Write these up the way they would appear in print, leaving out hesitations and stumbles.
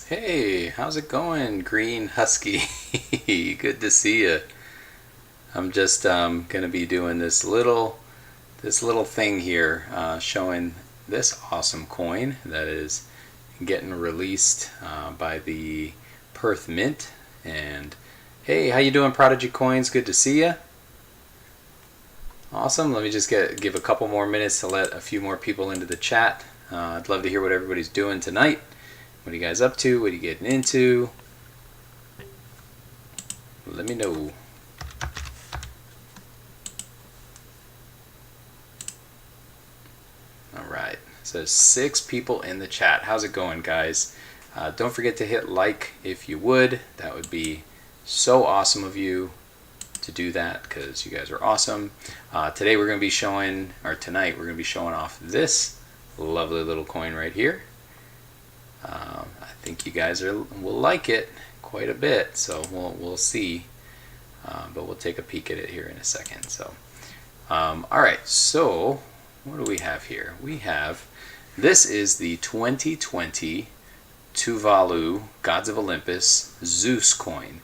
Hey, how's it going, Green Husky? Good to see you. I'm just gonna be doing this little thing here, showing this awesome coin that is getting released by the Perth Mint. And hey, how you doing, Prodigy Coins? Good to see you. Awesome. Let me just give a couple more minutes to let a few more people into the chat. I'd love to hear what everybody's doing tonight. What are you guys up to? What are you getting into? Let me know. All right. So 6 people in the chat. How's it going, guys? Don't forget to hit like if you would. That would be so awesome of you to do that because you guys are awesome. Today we're going to be showing, or tonight we're going to be showing off this lovely little coin right here. I think you guys will like it quite a bit, so we'll see. But we'll take a peek at it here in a second. So, all right. So, what do we have here? This is the 2020 Tuvalu Gods of Olympus Zeus coin.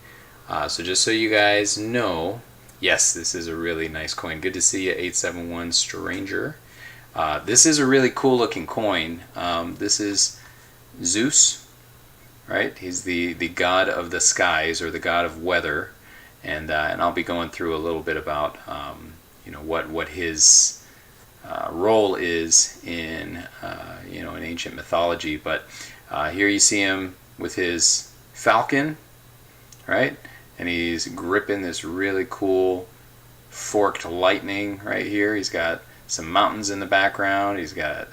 So just so you guys know, yes, this is a really nice coin. Good to see you, 871 Stranger. This is a really cool looking coin. This is Zeus, right? He's the god of the skies, or the god of weather, and I'll be going through a little bit about what his role is in in ancient mythology. But here you see him with his falcon, right? And he's gripping this really cool forked lightning right here. He's got some mountains in the background. He's got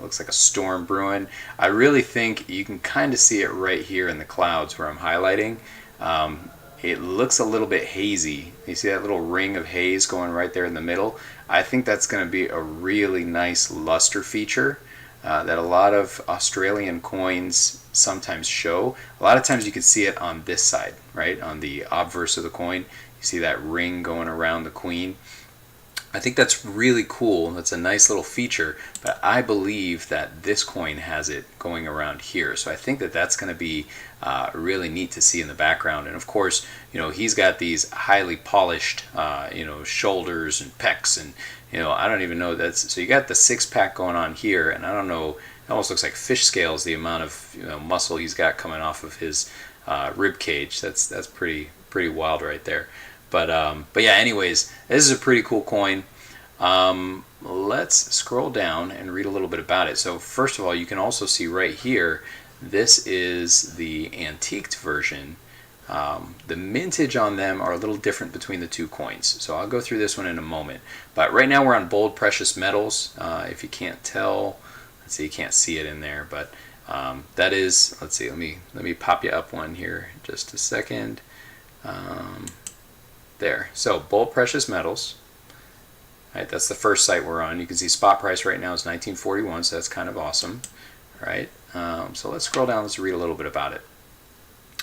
looks like a storm brewing. I really think you can kind of see it right here in the clouds where I'm highlighting. It looks a little bit hazy. You see that little ring of haze going right there in the middle? I think that's going to be a really nice luster feature that a lot of Australian coins sometimes show. A lot of times you can see it on this side, right? On the obverse of the coin. You see that ring going around the queen. I think that's really cool. That's a nice little feature, but I believe that this coin has it going around here. So I think that that's going to be really neat to see in the background. And of course, he's got these highly polished, shoulders and pecs, and I don't even know so you got the 6-pack going on here, and I don't know. It almost looks like fish scales. The amount of muscle he's got coming off of his rib cage. That's pretty wild right there. But yeah, anyways, this is a pretty cool coin. Let's scroll down and read a little bit about it. So first of all, you can also see right here, this is the antiqued version. The mintage on them are a little different between the two coins. So I'll go through this one in a moment. But right now we're on bold precious metals. If you can't tell, let's see, you can't see it in there, but that is, let's see, let me pop you up one here just a second. There. So bold precious metals. Right, that's the first site we're on. You can see spot price right now is 1941, so that's kind of awesome. All right. So let's scroll down. Let's read a little bit about it.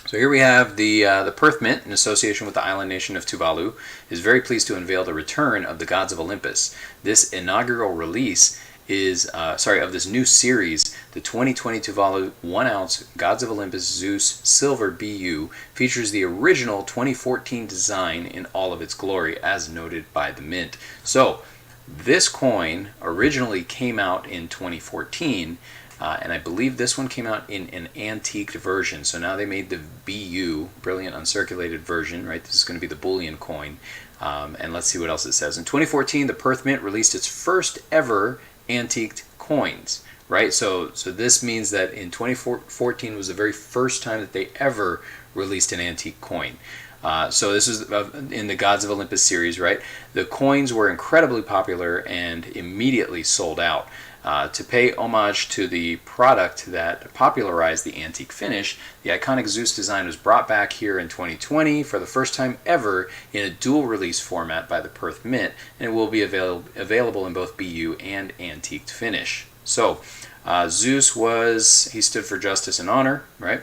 So here we have the Perth Mint, in association with the island nation of Tuvalu, is very pleased to unveil the return of the Gods of Olympus. This inaugural release is of this new series, the 2020 Tuvalu 1-ounce Gods of Olympus Zeus Silver BU, features the original 2014 design in all of its glory, as noted by the Mint. So this coin originally came out in 2014, and I believe this one came out in an antiqued version. So now they made the BU, Brilliant Uncirculated Version, right? This is going to be the bullion coin. And let's see what else it says. In 2014, the Perth Mint released its first ever antiqued coins, right? So this means that in 2014 was the very first time that they ever released an antique coin. So this is in the Gods of Olympus series, right? The coins were incredibly popular and immediately sold out. To pay homage to the product that popularized the antique finish, the iconic Zeus design was brought back here in 2020 for the first time ever in a dual release format by the Perth Mint, and it will be available in both BU and antiqued finish. So Zeus he stood for justice and honor, right?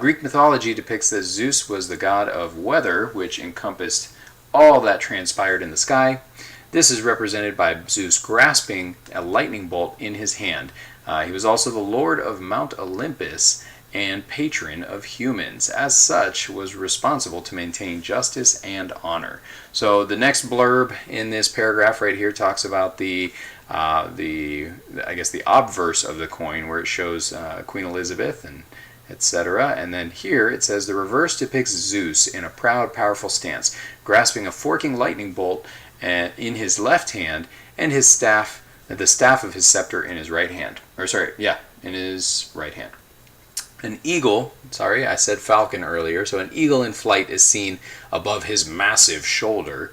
Greek mythology depicts that Zeus was the god of weather, which encompassed all that transpired in the sky. This is represented by Zeus grasping a lightning bolt in his hand. He was also the lord of Mount Olympus and patron of humans. As such, was responsible to maintain justice and honor. So the next blurb in this paragraph right here talks about the obverse of the coin, where it shows Queen Elizabeth and etc. And then here it says the reverse depicts Zeus in a proud, powerful stance, grasping a forking lightning bolt in his left hand, and his staff, the staff of his scepter, in his right hand. In his right hand. An eagle, sorry, I said falcon earlier, so an eagle in flight is seen above his massive shoulder.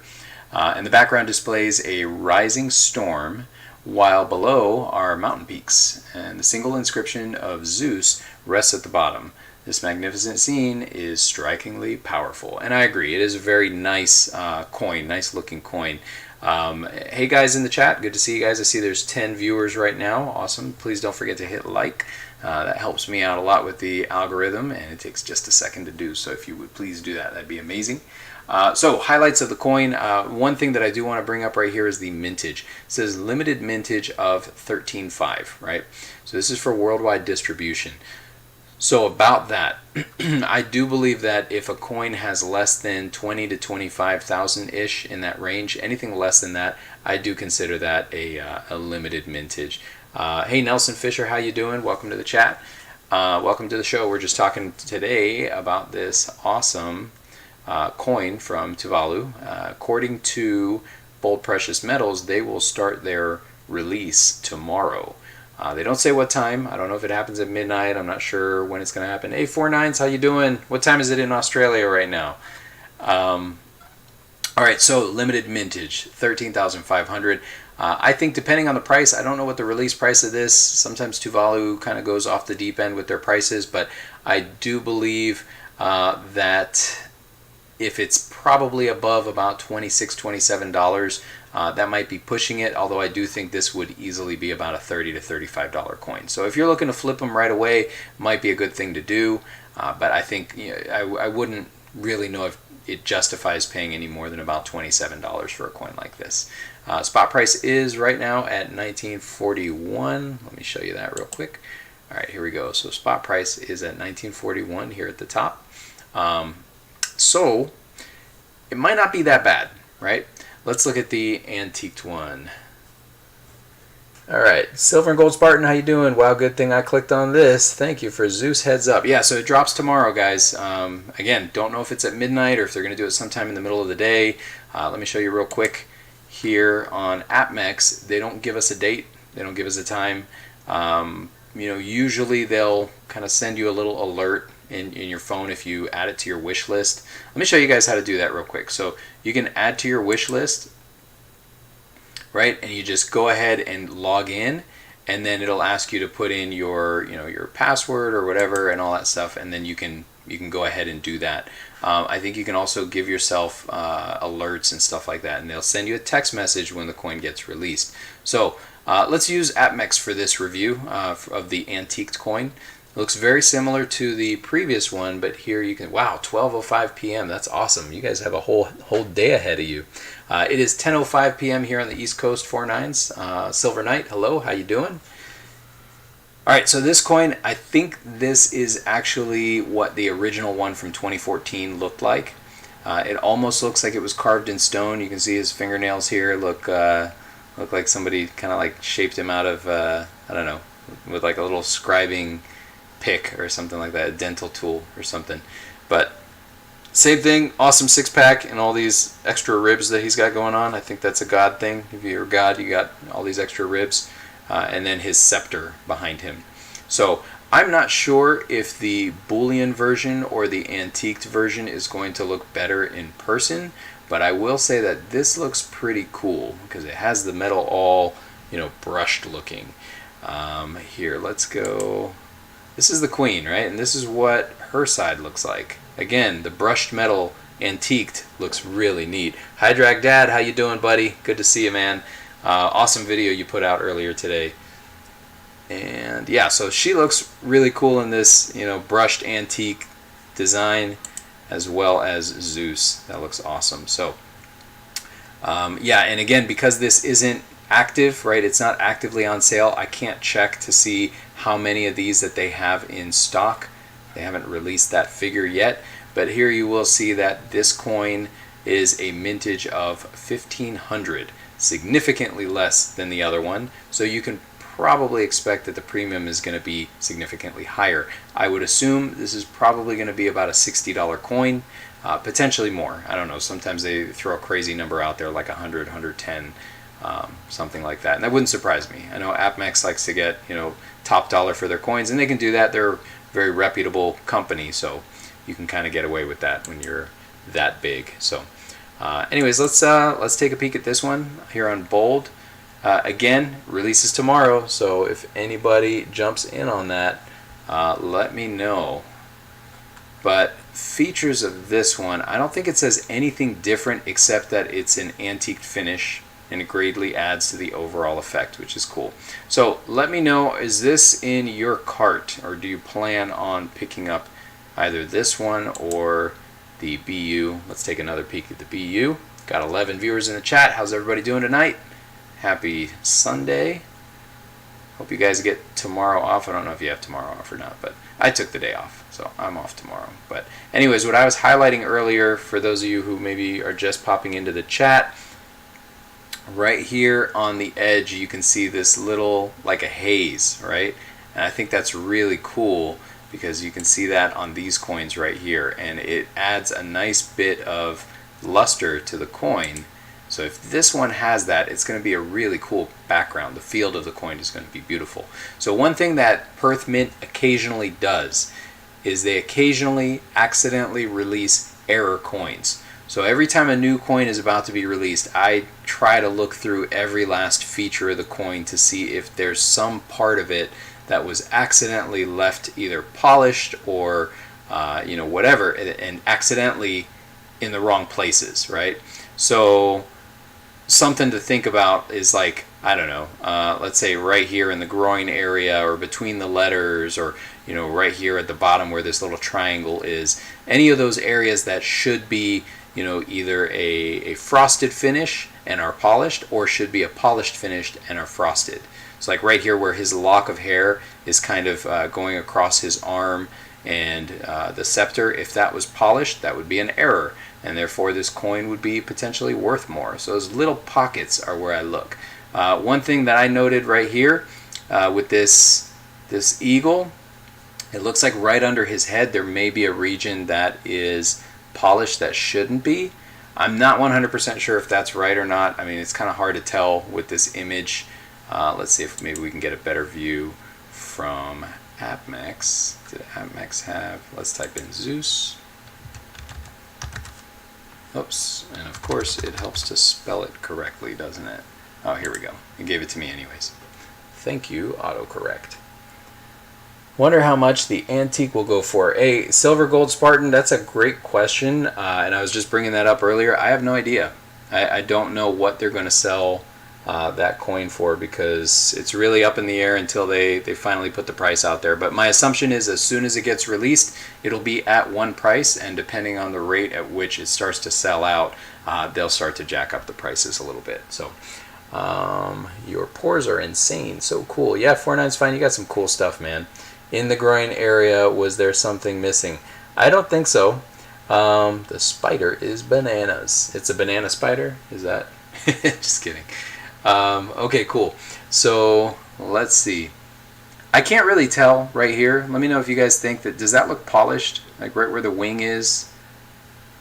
And the background displays a rising storm, while below are mountain peaks. And the single inscription of Zeus rests at the bottom. This magnificent scene is strikingly powerful. And I agree, it is a very nice coin, nice looking coin. Hey guys in the chat, good to see you guys. I see there's 10 viewers right now. Awesome. Please don't forget to hit like. That helps me out a lot with the algorithm, and it takes just a second to do, so if you would please do that, that'd be amazing. So highlights of the coin. One thing that I do want to bring up right here is the mintage. It says limited mintage of 13.5, right? So this is for worldwide distribution. So about that, I do believe that if a coin has less than 20 to 25,000-ish in that range, anything less than that, I do consider that a limited mintage. Hey Nelson Fisher, how you doing? Welcome to the chat. Welcome to the show. We're just talking today about this awesome coin from Tuvalu. According to Bold Precious Metals, they will start their release tomorrow. They don't say what time. I don't know if it happens at midnight. I'm not sure when it's going to happen. Hey, 49s, how you doing? What time is it in Australia right now? All right, so limited mintage, 13,500. I think depending on the price, I don't know what the release price of this. Sometimes Tuvalu kind of goes off the deep end with their prices, but I do believe that if it's probably above about $26, $27, that might be pushing it, although I do think this would easily be about a $30 to $35 coin. So if you're looking to flip them right away, might be a good thing to do, but I think I wouldn't really know if it justifies paying any more than about $27 for a coin like this. Spot price is right now at 1941. Let me show you that real quick. All right, here we go. So spot price is at 1941 here at the top. So it might not be that bad, right? Let's look at the antiqued one. All right, Silver and Gold Spartan, how you doing? Wow, good thing I clicked on this. Thank you for Zeus heads up. Yeah, so it drops tomorrow, guys. Again, don't know if it's at midnight or if they're going to do it sometime in the middle of the day. Let me show you real quick here on AppMex. They don't give us a date. They don't give us a time. Usually they'll kind of send you a little alert in your phone if you add it to your wish list. Let me show you guys how to do that real quick. So you can add to your wish list, right? And you just go ahead and log in, and then it'll ask you to put in your your password or whatever and all that stuff, and then you can go ahead and do that. I think you can also give yourself alerts and stuff like that, and they'll send you a text message when the coin gets released. So let's use AppMex for this review of the antiqued coin. It looks very similar to the previous one, but here you can, wow, 12:05 p.m. That's awesome. You guys have a whole day ahead of you. It is 10:05 p.m. here on the East Coast, 49s. Silver Knight, hello, how you doing? All right, so this coin, I think this is actually what the original one from 2014 looked like. It almost looks like it was carved in stone. You can see his fingernails here look like somebody kind of like shaped him out of, I don't know, with like a little scribing pick or something like that, a dental tool or something. But same thing, awesome six-pack and all these extra ribs that he's got going on. I think that's a God thing. If you're God, you got all these extra ribs. And then his scepter behind him. So I'm not sure if the Boolean version or the antiqued version is going to look better in person, but I will say that this looks pretty cool because it has the metal all, brushed looking. Here, let's go. This is the queen, right? And this is what her side looks like. Again, the brushed metal antiqued looks really neat. Hi, Drag Dad. How you doing, buddy? Good to see you, man. Awesome video you put out earlier today. And yeah, so she looks really cool in this, brushed antique design, as well as Zeus. That looks awesome. So yeah, and again, because this isn't active, right? It's not actively on sale. I can't check to see how many of these that they have in stock. They haven't released that figure yet, but here you will see that this coin is a mintage of 1500, significantly less than the other one, so you can probably expect that the premium is going to be significantly higher. I would assume this is probably going to be about a $60 coin, potentially more. I don't know, sometimes they throw a crazy number out there like 100, 110, something like that, and that wouldn't surprise me. I know AppMax likes to get, you know, top dollar for their coins, and they can do that. They're a very reputable company, so you can kind of get away with that when you're that big. So anyways, let's take a peek at this one here on Bold. Again, releases tomorrow, so if anybody jumps in on that, let me know. But features of this one, I don't think it says anything different except that it's an antique finish, and it greatly adds to the overall effect, which is cool. So let me know, is this in your cart, or do you plan on picking up either this one or the BU? Let's take another peek at the BU. Got 11 viewers in the chat. How's everybody doing tonight? Happy Sunday. Hope you guys get tomorrow off. I don't know if you have tomorrow off or not, but I took the day off, so I'm off tomorrow. But anyways, what I was highlighting earlier, for those of you who maybe are just popping into the chat, right here on the edge you can see this little, like a haze, right? And I think that's really cool because you can see that on these coins right here, and it adds a nice bit of luster to the coin. So if this one has that, it's going to be a really cool background. The field of the coin is going to be beautiful. So one thing that Perth Mint occasionally does is they occasionally accidentally release error coins. So every time a new coin is about to be released, I try to look through every last feature of the coin to see if there's some part of it that was accidentally left either polished or you know, whatever, and accidentally in the wrong places, right? So something to think about is, like, I don't know, let's say right here in the groin area or between the letters, or, you know, right here at the bottom where this little triangle is, any of those areas that should be, you know, either a frosted finish and are polished, or should be a polished finish and are frosted. So like right here where his lock of hair is kind of going across his arm, and the scepter, if that was polished, that would be an error, and therefore this coin would be potentially worth more. So those little pockets are where I look. One thing that I noted right here with this eagle, it looks like right under his head there may be a region that is polished that shouldn't be. I'm not 100% sure if that's right or not. I mean, it's kind of hard to tell with this image. Let's see if maybe we can get a better view from AppMax. Did AppMax have, let's type in Zeus. Oops, and of course it helps to spell it correctly, doesn't it? Oh, here we go. It gave it to me anyways. Thank you, autocorrect. Wonder how much the antique will go for. A silver gold Spartan, that's a great question, and I was just bringing that up earlier. I have no idea. I don't know what they're going to sell that coin for, because it's really up in the air until they finally put the price out there. But my assumption is as soon as it gets released, it'll be at one price, and depending on the rate at which it starts to sell out, they'll start to jack up the prices a little bit. So your pores are insane. So cool. Yeah, 49's fine. You got some cool stuff, man. In the groin area, was there something missing? I don't think so. The spider is bananas. It's a banana spider? Is that? Just kidding. Okay, cool. So let's see. I can't really tell right here. Let me know if you guys think that, does that look polished? Like right where the wing is?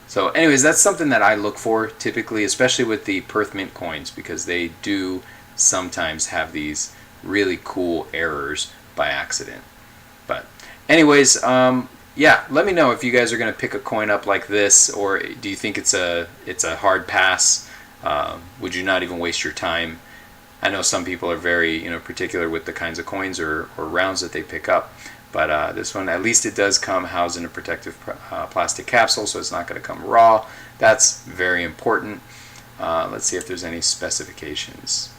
So anyways, that's something that I look for typically, especially with the Perth Mint coins, because they do sometimes have these really cool errors by accident. But anyways, yeah, let me know if you guys are going to pick a coin up like this, or do you think it's a hard pass? Would you not even waste your time? I know some people are very, you know, particular with the kinds of coins or rounds that they pick up, but this one, at least it does come housed in a protective plastic capsule, so it's not going to come raw. That's very important. Let's see if there's any specifications.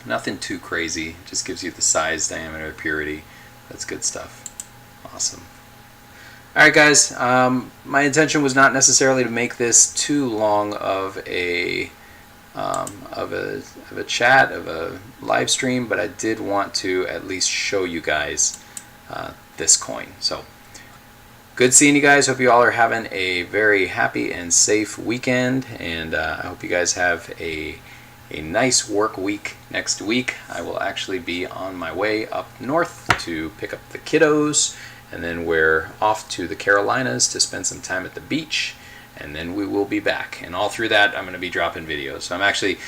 Nothing too crazy, just gives you the size, diameter, purity. That's good stuff. Awesome. Alright guys, my intention was not necessarily to make this too long of a chat, of a live stream, but I did want to at least show you guys this coin. So good seeing you guys. Hope you all are having a very happy and safe weekend, and I hope you guys have a nice work week next week. I will actually be on my way up north to pick up the kiddos, and then we're off to the Carolinas to spend some time at the beach, and then we will be back. And all through that, I'm going to be dropping videos. So I'm actually,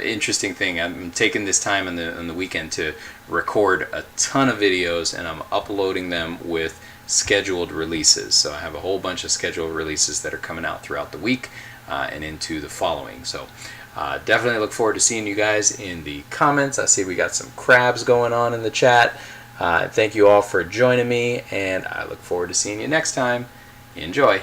interesting thing, I'm taking this time on the weekend to record a ton of videos, and I'm uploading them with scheduled releases. So I have a whole bunch of scheduled releases that are coming out throughout the week and into the following. So definitely look forward to seeing you guys in the comments. I see we got some crabs going on in the chat. Thank you all for joining me, and I look forward to seeing you next time. Enjoy.